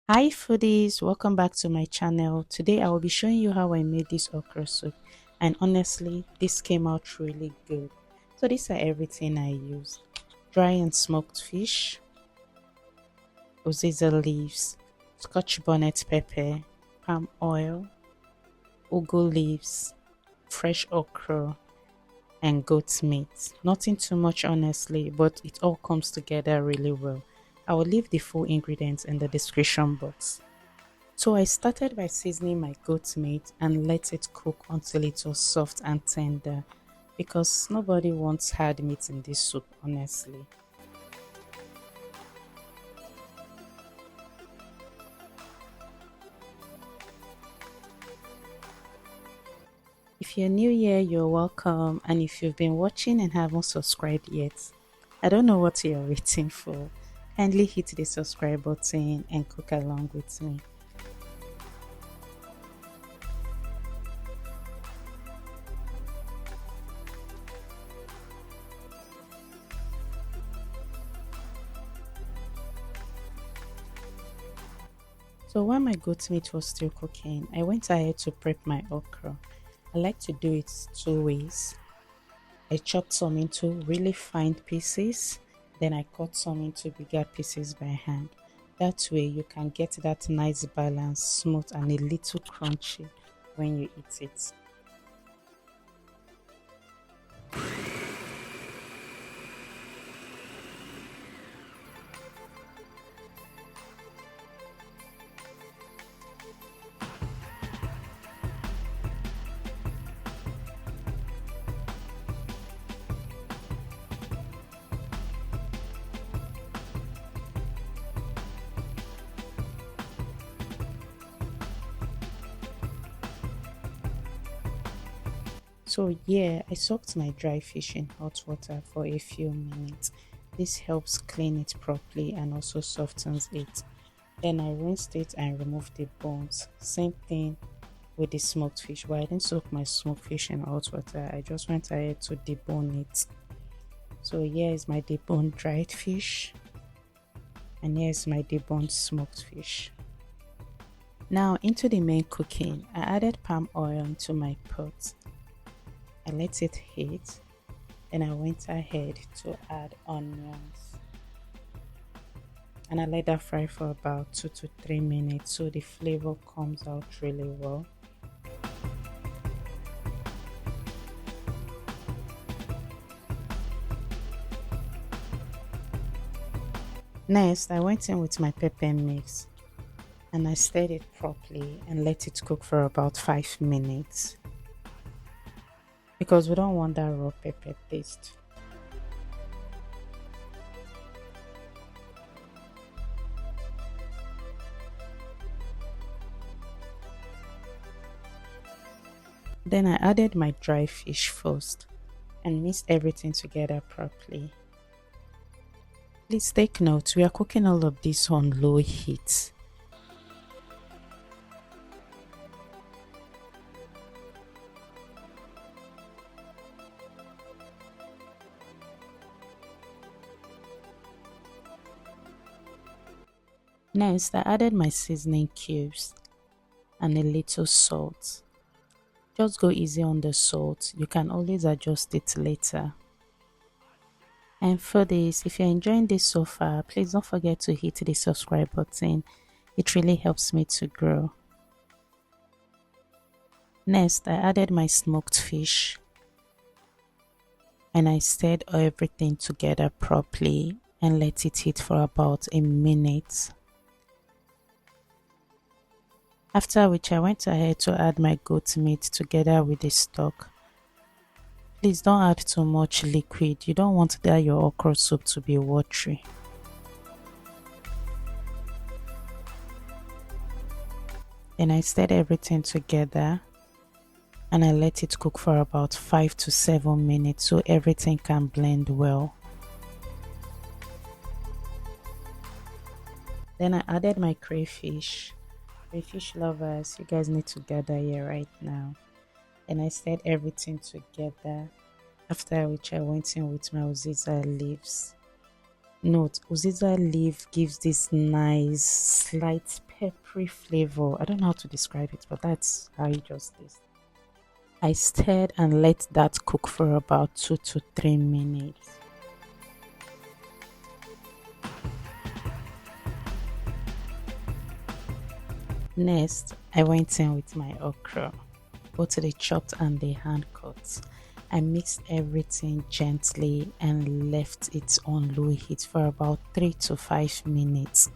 Hi foodies, welcome back to my channel. Today I will be showing you how I made this okra soup, and honestly this came out really good. So these are everything I used: dry and smoked fish, Uziza leaves, Scotch bonnet pepper, palm oil, ugu leaves, fresh okra, and goat's meat. Nothing too much honestly, but it all comes together really well. I will leave the full ingredients in the description box. So I started by seasoning my goat meat and let it cook until it was soft and tender, because nobody wants hard meat in this soup, honestly. If you're new here, you're welcome, and if you've been watching and haven't subscribed yet, I don't know what you're waiting for. Kindly hit the subscribe button and cook along with me. So while my goat meat was still cooking, I went ahead to prep my okra. I like to do it two ways. I chopped some into really fine pieces, then I cut some into bigger pieces by hand. That way you can get that nice balance, smooth and a little crunchy when you eat it. So yeah, I soaked my dry fish in hot water for a few minutes. This helps clean it properly and also softens it. Then I rinsed it and removed the bones. Same thing with the smoked fish, but I didn't soak my smoked fish in hot water. I just went ahead to debone it. So here is my deboned dried fish, and here is my deboned smoked fish. Now into the main cooking, I added palm oil into my pot. I let it heat, then I went ahead to add onions, and I let that fry for about 2 to 3 minutes so the flavor comes out really well. Next, I went in with my pepper mix and I stirred it properly and let it cook for about 5 minutes, because we don't want that raw pepper taste. Then I added my dry fish first and mixed everything together properly. Please take note, we are cooking all of this on low heat. Next, I added my seasoning cubes and a little salt. Just go easy on the salt, you can always adjust it later. And for this, if you're enjoying this so far, please don't forget to hit the subscribe button. It really helps me to grow. Next, I added my smoked fish and I stirred everything together properly and let it heat for about a minute. After which I went ahead to add my goat meat together with the stock. Please don't add too much liquid, you don't want that your okra soup to be watery. Then I stirred everything together and I let it cook for about 5 to 7 minutes so everything can blend well. Then I added my crayfish. Crayfish lovers, you guys need to gather here right now. And I stirred everything together, after which I went in with my Uziza leaves. Note, Uziza leaf gives this nice slight peppery flavor. I don't know how to describe it, but that's how it just is. I stirred and let that cook for about 2 to 3 minutes. Next, I went in with my okra, both the chopped and the hand cut. I mixed everything gently and left it on low heat for about 3 to 5 minutes.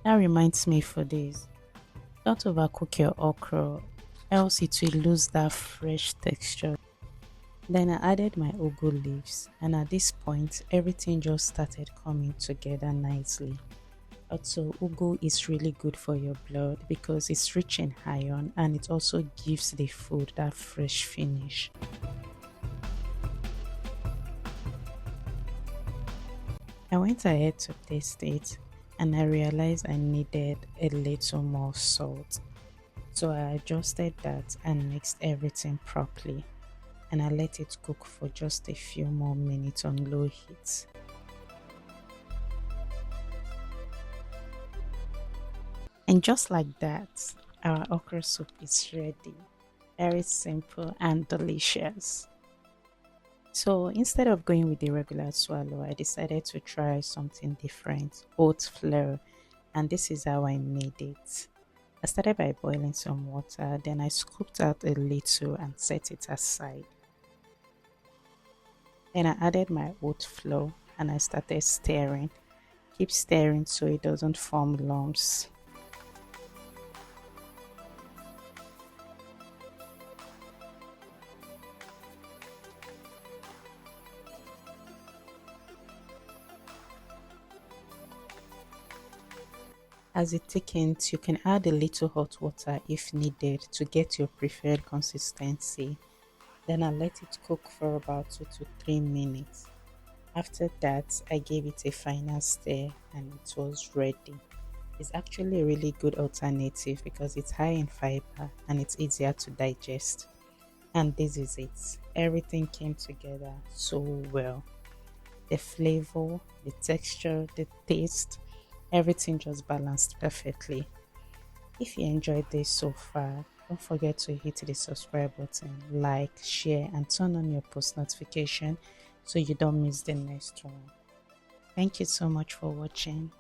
That reminds me for this. Don't overcook your okra, else it will lose that fresh texture. Then I added my ugu leaves, and at this point, everything just started coming together nicely. Also, ugu is really good for your blood because it's rich in iron and it also gives the food that fresh finish. I went ahead to taste it and I realized I needed a little more salt. So I adjusted that and mixed everything properly, and I let it cook for just a few more minutes on low heat. And just like that, our okra soup is ready. Very simple and delicious. So instead of going with the regular swallow, I decided to try something different, oat flour, and this is how I made it. I started by boiling some water, then I scooped out a little and set it aside. Then I added my oat flour and I started stirring. Keep stirring so it doesn't form lumps. As it thickens, you can add a little hot water if needed to get your preferred consistency. Then I let it cook for about 2 to 3 minutes. After that, I gave it a final stir and it was ready. It's actually a really good alternative because it's high in fiber and it's easier to digest. And this is it. Everything came together so well. The flavor, the texture, the taste, everything just balanced perfectly. If you enjoyed this so far, don't forget to hit the subscribe button, like, share, and turn on your post notification so you don't miss the next one. Thank you so much for watching.